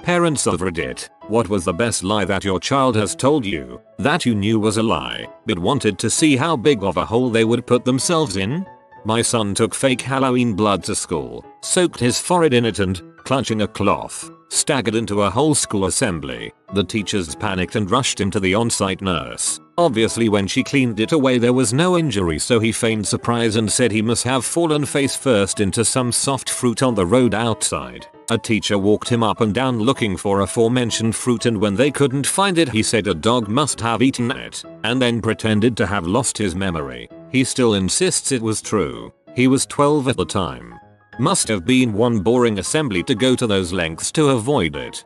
Parents of Reddit, what was the best lie that your child has told you that you knew was a lie but wanted to see how big of a hole they would put themselves in? My son took fake Halloween blood to school, soaked his forehead in it and, clutching a cloth, staggered into a whole school assembly. The teachers panicked and rushed him to the on-site nurse. Obviously when she cleaned it away there was no injury, so he feigned surprise and said he must have fallen face first into some soft fruit on the road outside. A teacher walked him up and down looking for aforementioned fruit, and when they couldn't find it he said a dog must have eaten it, and then pretended to have lost his memory. He still insists it was true. He was 12 at the time. Must have been one boring assembly to go to those lengths to avoid it.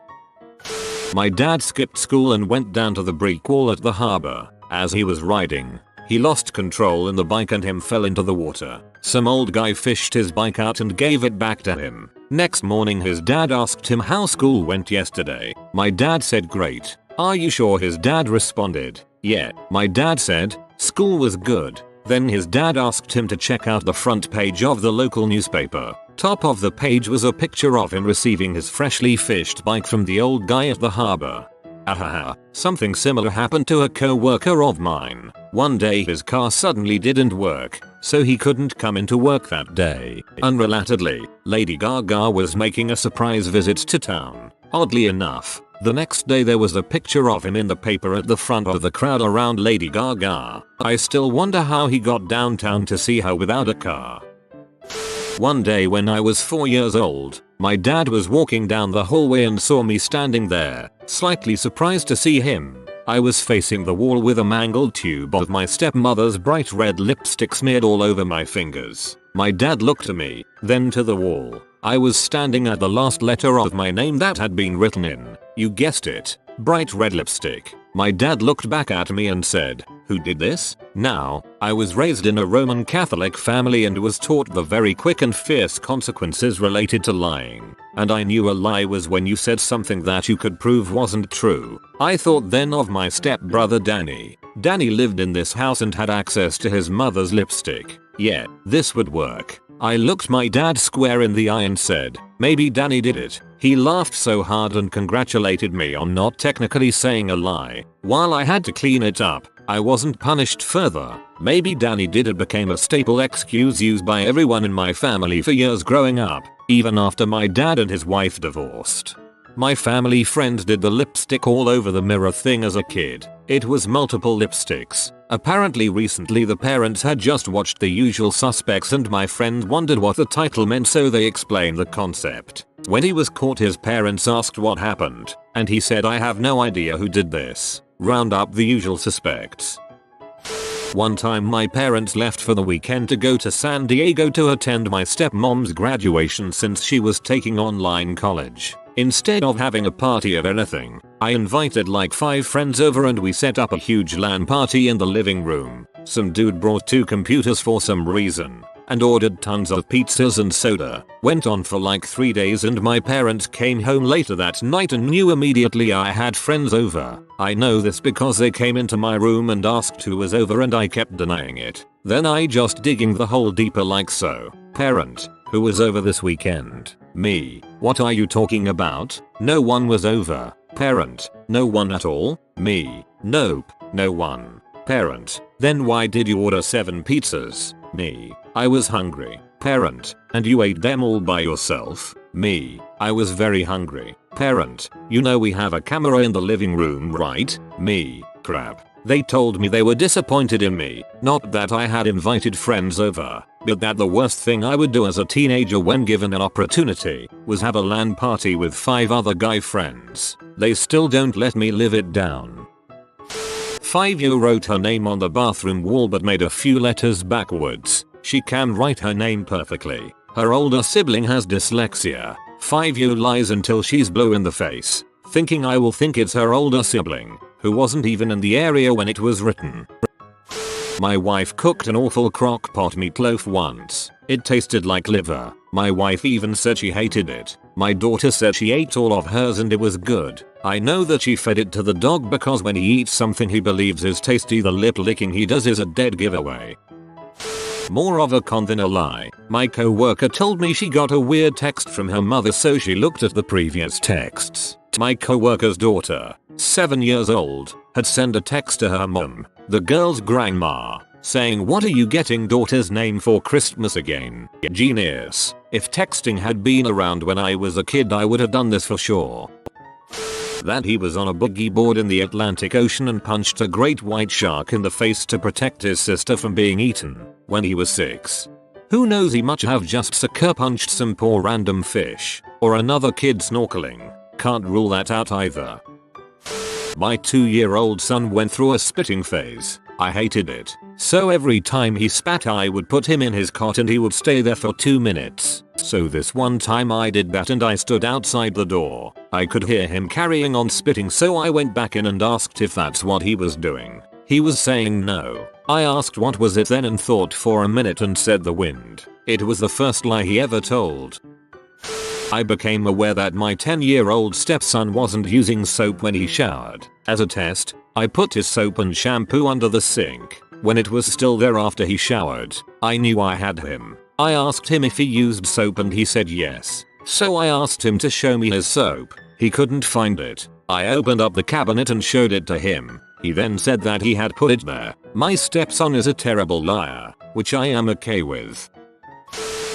My dad skipped school and went down to the brick wall at the harbor. As he was riding, he lost control and the bike and him fell into the water. Some old guy fished his bike out and gave it back to him. Next morning his dad asked him how school went yesterday. My dad said great. Are you sure? His dad responded. Yeah. My dad said, school was good. Then his dad asked him to check out the front page of the local newspaper. Top of the page was a picture of him receiving his freshly fished bike from the old guy at the harbor. Ahaha, something similar happened to a co-worker of mine. One day his car suddenly didn't work, so he couldn't come into work that day. Unrelatedly, Lady Gaga was making a surprise visit to town. Oddly enough, the next day there was a picture of him in the paper at the front of the crowd around Lady Gaga. I still wonder how he got downtown to see her without a car. One day when I was 4 years old, my dad was walking down the hallway and saw me standing there, slightly surprised to see him. I was facing the wall with a mangled tube of my stepmother's bright red lipstick smeared all over my fingers. My dad looked to me, then to the wall. I was standing at the last letter of my name that had been written in, you guessed it, bright red lipstick. My dad looked back at me and said, who did this? Now, I was raised in a Roman Catholic family and was taught the very quick and fierce consequences related to lying. And I knew a lie was when you said something that you could prove wasn't true. I thought then of my stepbrother Danny. Danny lived in this house and had access to his mother's lipstick. Yeah, this would work. I looked my dad square in the eye and said, maybe Danny did it. He laughed so hard and congratulated me on not technically saying a lie. While I had to clean it up, I wasn't punished further. Maybe Danny did it became a staple excuse used by everyone in my family for years growing up, even after my dad and his wife divorced. My family friend did the lipstick all over the mirror thing as a kid. It was multiple lipsticks. Apparently recently the parents had just watched The Usual Suspects and my friend wondered what the title meant, so they explained the concept. When he was caught his parents asked what happened, and he said, I have no idea who did this. Round up the usual suspects. One time my parents left for the weekend to go to San Diego to attend my stepmom's graduation since she was taking online college. Instead of having a party of anything, I invited like 5 friends over and we set up a huge LAN party in the living room. Some dude brought 2 computers for some reason and ordered tons of pizzas and soda. Went on for like 3 days and my parents came home later that night and knew immediately I had friends over. I know this because they came into my room and asked who was over and I kept denying it. Then I just digging the hole deeper like so. Parent, who was over this weekend? Me. What are you talking about? No one was over. Parent, no one at all? Me. Nope, no one. Parent, then why did you order 7 pizzas? Me. I was hungry. Parent, and you ate them all by yourself? Me. I was very hungry. Parent, you know we have a camera in the living room, right? Me. Crap. They told me they were disappointed in me. Not that I had invited friends over, but that the worst thing I would do as a teenager when given an opportunity was have a LAN party with 5 other guy friends. They still don't let me live it down. 5-year wrote her name on the bathroom wall but made a few letters backwards. She can write her name perfectly. Her older sibling has dyslexia. 5-year lies until she's blue in the face, thinking I will think it's her older sibling, who wasn't even in the area when it was written. My wife cooked an awful crock pot meatloaf once. It tasted like liver. My wife even said she hated it. My daughter said she ate all of hers and it was good. I know that she fed it to the dog because when he eats something he believes is tasty, the lip licking he does is a dead giveaway. More of a con than a lie. My co-worker told me she got a weird text from her mother, so she looked at the previous texts. My coworker's daughter, 7 years old, had sent a text to her mom, the girl's grandma, saying, "What are you getting daughter's name for Christmas again?" Genius. If texting had been around when I was a kid, I would have done this for sure. That he was on a boogie board in the Atlantic Ocean and punched a great white shark in the face to protect his sister from being eaten when he was 6. Who knows, he might have just sucker punched some poor random fish or another kid snorkeling. Can't rule that out either. My 2-year-old son went through a spitting phase. I hated it. So every time he spat, I would put him in his cot and he would stay there for 2 minutes. So this one time I did that and I stood outside the door. I could hear him carrying on spitting, so I went back in and asked if that's what he was doing. He was saying no. I asked what was it then and thought for a minute and said the wind. It was the first lie he ever told. I became aware that my 10-year-old stepson wasn't using soap when he showered. As a test, I put his soap and shampoo under the sink. When it was still there after he showered, I knew I had him. I asked him if he used soap and he said yes. So I asked him to show me his soap. He couldn't find it. I opened up the cabinet and showed it to him. He then said that he had put it there. My stepson is a terrible liar, which I am okay with.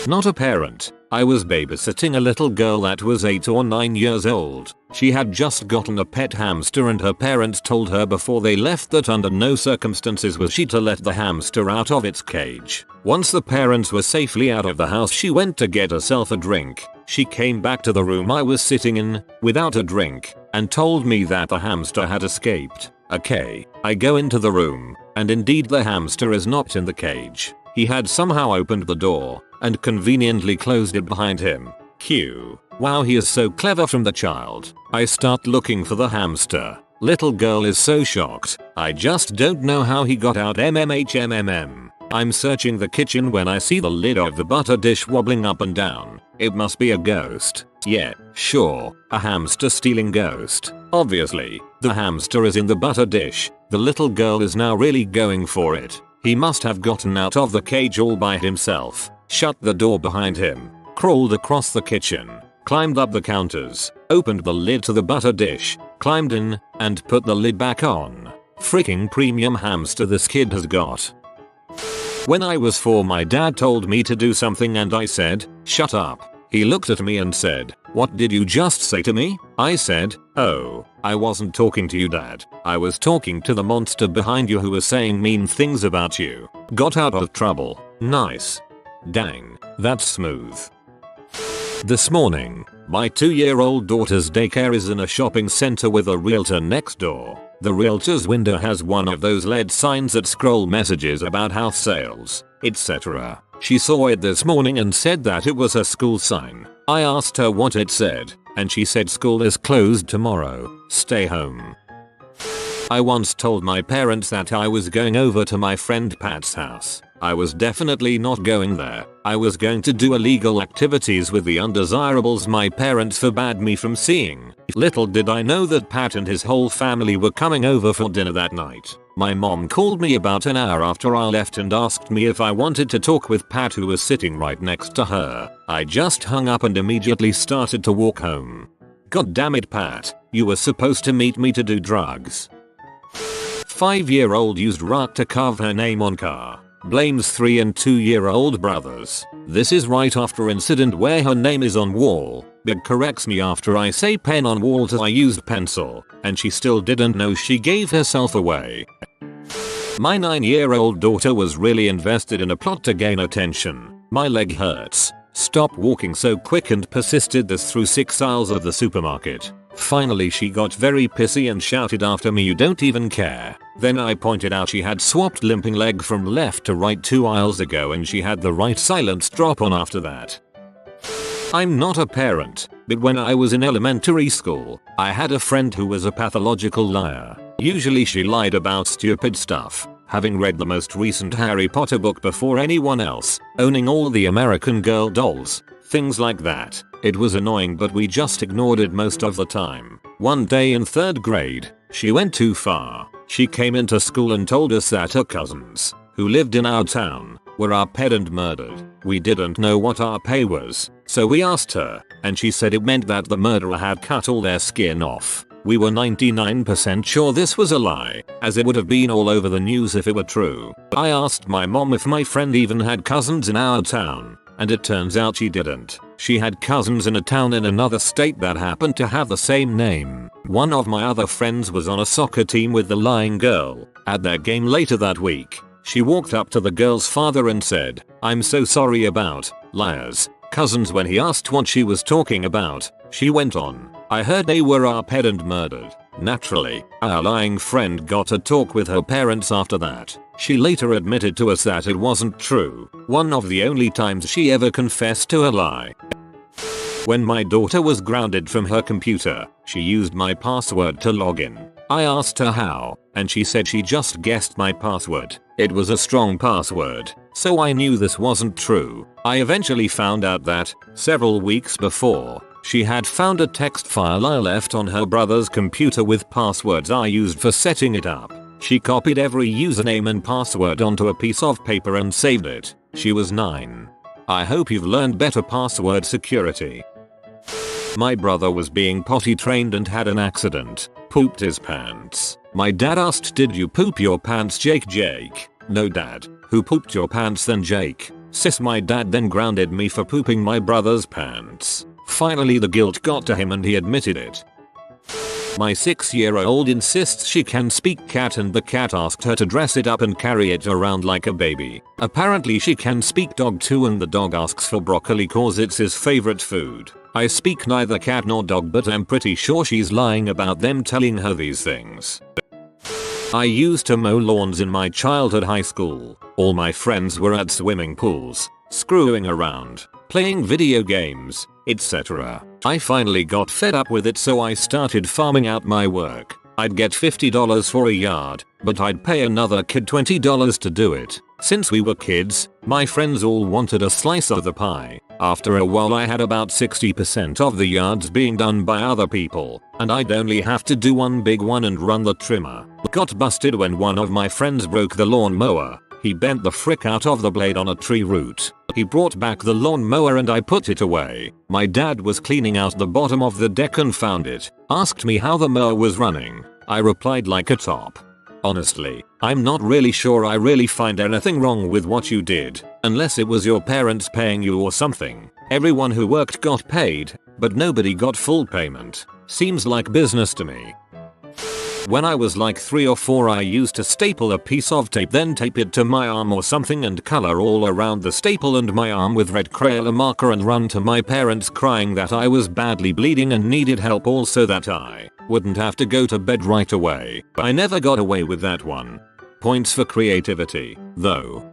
Not a parent. I was babysitting a little girl that was 8 or 9 years old. She had just gotten a pet hamster and her parents told her before they left that under no circumstances was she to let the hamster out of its cage. Once the parents were safely out of the house, she went to get herself a drink. She came back to the room I was sitting in without a drink and told me that the hamster had escaped. Okay, I go into the room and indeed the hamster is not in the cage. He had somehow opened the door and conveniently closed it behind him. Q. Wow, he is so clever from the child. I start looking for the hamster. Little girl is so shocked. I just don't know how he got out. MMHMMM. I'm searching the kitchen when I see the lid of the butter dish wobbling up and down. It must be a ghost. Yeah, sure, a hamster stealing ghost. Obviously, the hamster is in the butter dish. The little girl is now really going for it. He must have gotten out of the cage all by himself, shut the door behind him, crawled across the kitchen, climbed up the counters, opened the lid to the butter dish, climbed in, and put the lid back on. Freaking premium hamster this kid has got. When I was 4, my dad told me to do something and I said, "Shut up." He looked at me and said, "What did you just say to me?" I said, "Oh, I wasn't talking to you, Dad. I was talking to the monster behind you who was saying mean things about you. Got out of trouble. Nice." Dang, that's smooth. This morning, my 2-year-old daughter's daycare is in a shopping center with a realtor next door. The realtor's window has one of those LED signs that scroll messages about house sales, etc. She saw it this morning and said that it was a school sign. I asked her what it said, and she said school is closed tomorrow. Stay home. I once told my parents that I was going over to my friend Pat's house. I was definitely not going there. I was going to do illegal activities with the undesirables my parents forbade me from seeing. Little did I know that Pat and his whole family were coming over for dinner that night. My mom called me about an hour after I left and asked me if I wanted to talk with Pat, who was sitting right next to her. I just hung up and immediately started to walk home. God damn it, Pat, you were supposed to meet me to do drugs. 5-year-old used rock to carve her name on car. Blames 3 and 2-year-old brothers. This is right after incident where her name is on wall, but corrects me after I say pen on wall as I used pencil, and she still didn't know she gave herself away. My 9-year-old daughter was really invested in a plot to gain attention. My leg hurts. Stop walking so quick, and persisted this through 6 aisles of the supermarket. Finally she got very pissy and shouted after me, "You don't even care." Then I pointed out she had swapped limping leg from left to right 2 aisles ago and she had the right silence drop on after that. I'm not a parent, but when I was in elementary school, I had a friend who was a pathological liar. Usually she lied about stupid stuff, having read the most recent Harry Potter book before anyone else, owning all the American Girl dolls, things like that. It was annoying, but we just ignored it most of the time. One day in 3rd grade, she went too far. She came into school and told us that her cousins, who lived in our town, were our parent murdered. We didn't know what our pay was, so we asked her, and she said it meant that the murderer had cut all their skin off. We were 99% sure this was a lie, as it would have been all over the news if it were true. I asked my mom if my friend even had cousins in our town, and it turns out she didn't. She had cousins in a town in another state that happened to have the same name. One of my other friends was on a soccer team with the lying girl. At their game later that week, she walked up to the girl's father and said, "I'm so sorry about liars' cousins." When he asked what she was talking about, she went on, "I heard they were our parent murdered." Naturally, our lying friend got a talk with her parents after that. She later admitted to us that it wasn't true, one of the only times she ever confessed to a lie. When my daughter was grounded from her computer, she used my password to log in. I asked her how, and she said she just guessed my password. It was a strong password, so I knew this wasn't true. I eventually found out that, several weeks before, she had found a text file I left on her brother's computer with passwords I used for setting it up. She copied every username and password onto a piece of paper and saved it. She was 9. I hope you've learned better password security. My brother was being potty trained and had an accident. Pooped his pants. My dad asked, "Did you poop your pants, Jake?" Jake: "No, Dad." "Who pooped your pants then, Jake?" "Sis." My dad then grounded me for pooping my brother's pants. Finally the guilt got to him and he admitted it. My 6-year-old insists she can speak cat and the cat asked her to dress it up and carry it around like a baby. Apparently she can speak dog too and the dog asks for broccoli cause it's his favorite food. I speak neither cat nor dog, but I'm pretty sure she's lying about them telling her these things. I used to mow lawns in my childhood high school. All my friends were at swimming pools, screwing around, playing video games, etc. I finally got fed up with it, so I started farming out my work. I'd get $50 for a yard, but I'd pay another kid $20 to do it. Since we were kids, my friends all wanted a slice of the pie. After a while I had about 60% of the yards being done by other people, and I'd only have to do one big one and run the trimmer. Got busted when one of my friends broke the lawn mower. He bent the frick out of the blade on a tree root. He brought back the lawn mower and I put it away. My dad was cleaning out the bottom of the deck and found it. Asked me how the mower was running. I replied like a top. Honestly, I'm not really sure I really find anything wrong with what you did, unless it was your parents paying you or something. Everyone who worked got paid, but nobody got full payment. Seems like business to me. When I was like 3 or 4 I used to staple a piece of tape, then tape it to my arm or something and color all around the staple and my arm with red Crayola marker and run to my parents crying that I was badly bleeding and needed help, all so that I wouldn't have to go to bed right away. I never got away with that one. Points for creativity, though.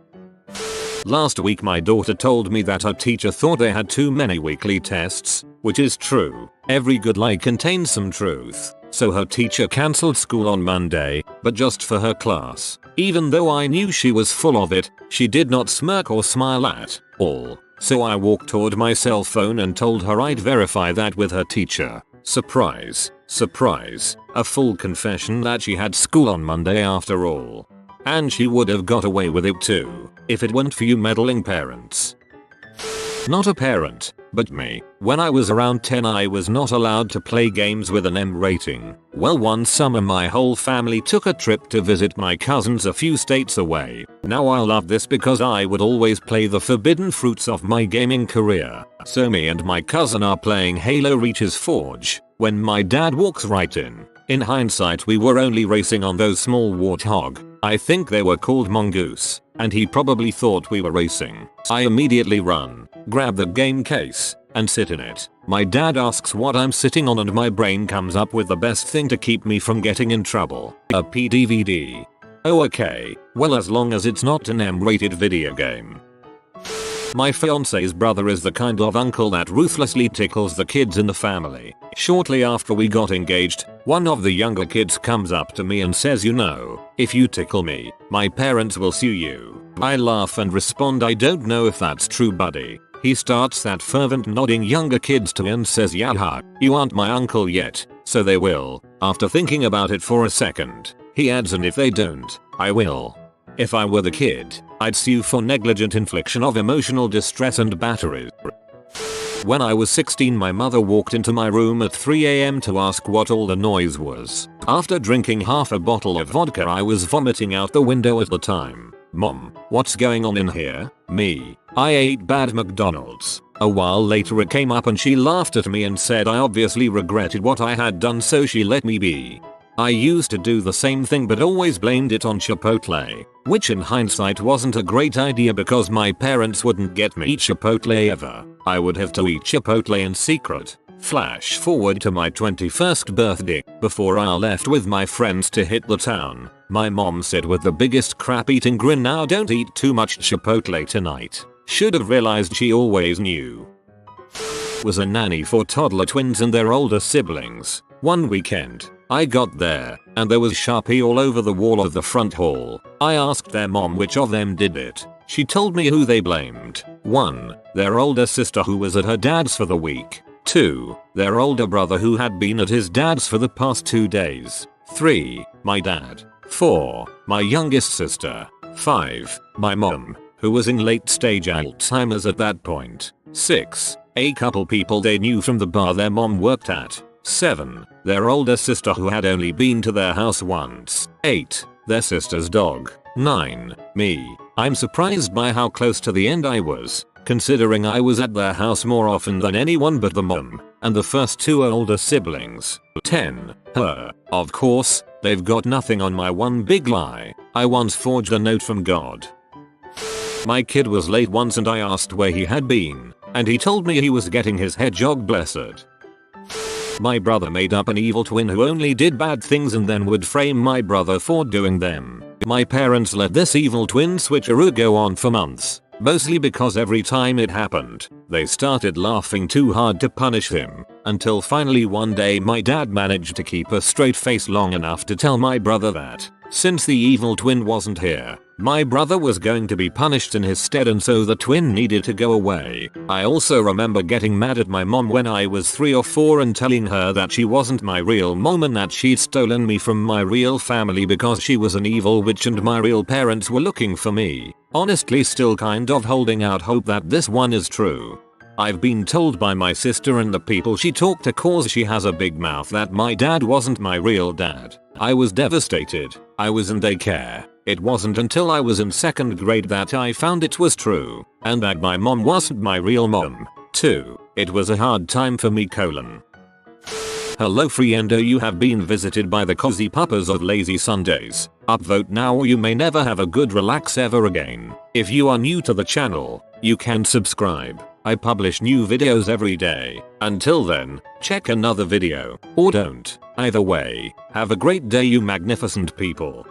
Last week my daughter told me that her teacher thought they had too many weekly tests, which is true. Every good lie contains some truth. So her teacher cancelled school on Monday, but just for her class. Even though I knew she was full of it, she did not smirk or smile at all. So I walked toward my cell phone and told her I'd verify that with her teacher. Surprise, surprise, a full confession that she had school on Monday after all. And she would have got away with it too, if it weren't for you meddling parents. Not a parent, but me. When I was around 10 I was not allowed to play games with an M rating. Well, one summer my whole family took a trip to visit my cousins a few states away. Now I love this because I would always play the forbidden fruits of my gaming career. So me and my cousin are playing Halo Reach's Forge, when my dad walks right in. In hindsight we were only racing on those small warthog. I think they were called mongoose, and he probably thought we were racing. I immediately run, grab the game case, and sit in it. My dad asks what I'm sitting on and my brain comes up with the best thing to keep me from getting in trouble. A PDVD. Oh okay, well as long as it's not an M-rated video game. My fiance's brother is the kind of uncle that ruthlessly tickles the kids in the family. Shortly after we got engaged, one of the younger kids comes up to me and says, "You know, if you tickle me, my parents will sue you." I laugh and respond, "I don't know if that's true, buddy." He starts that fervent nodding younger kids to and says, "Yaha, you aren't my uncle yet, so they will." After thinking about it for a second, he adds, "And if they don't, I will." If I were the kid, I'd sue for negligent infliction of emotional distress and battery. When I was 16, my mother walked into my room at 3 AM to ask what all the noise was. After drinking half a bottle of vodka, I was vomiting out the window at the time. Mom, what's going on in here? Me, I ate bad McDonald's. A while later it came up and she laughed at me and said I obviously regretted what I had done, so she let me be. I used to do the same thing but always blamed it on Chipotle, which in hindsight wasn't a great idea because my parents wouldn't get me Chipotle ever. I would have to eat Chipotle in secret. Flash forward to my 21st birthday. Before I left with my friends to hit the town, my mom said with the biggest crap eating grin, "Now don't eat too much Chipotle tonight." Should have realized she always knew. Was a nanny for toddler twins and their older siblings. One weekend, I got there, and there was Sharpie all over the wall of the front hall. I asked their mom which of them did it. She told me who they blamed. 1. Their older sister who was at her dad's for the week. 2. Their older brother who had been at his dad's for the past 2 days. 3. My dad. 4. My youngest sister. 5. My mom, who was in late stage Alzheimer's at that point. 6. A couple people they knew from the bar their mom worked at. 7. Their older sister who had only been to their house once. 8. Their sister's dog. 9. Me. I'm surprised by how close to the end I was, considering I was at their house more often than anyone but the mom and the first 2 older siblings. 10. Her. Of course, they've got nothing on my one big lie. I once forged a note from God. My kid was late once and I asked where he had been, and he told me he was getting his head jogged, blessed. My brother made up an evil twin who only did bad things and then would frame my brother for doing them. My parents let this evil twin switcheroo go on for months, mostly because every time it happened, they started laughing too hard to punish him, until finally one day my dad managed to keep a straight face long enough to tell my brother that, since the evil twin wasn't here, my brother was going to be punished in his stead, and so the twin needed to go away. I also remember getting mad at my mom when I was 3 or 4 and telling her that she wasn't my real mom and that she'd stolen me from my real family because she was an evil witch and my real parents were looking for me. Honestly, still kind of holding out hope that this one is true. I've been told by my sister and the people she talked to cause she has a big mouth that my dad wasn't my real dad. I was devastated. I was in daycare. It wasn't until I was in 2nd grade that I found it was true, and that my mom wasn't my real mom, too. It was a hard time for me. Hello friendo, you have been visited by the cozy papas of lazy Sundays. Upvote now or you may never have a good relax ever again. If you are new to the channel, you can subscribe. I publish new videos every day. Until then, check another video, or don't. Either way, have a great day you magnificent people.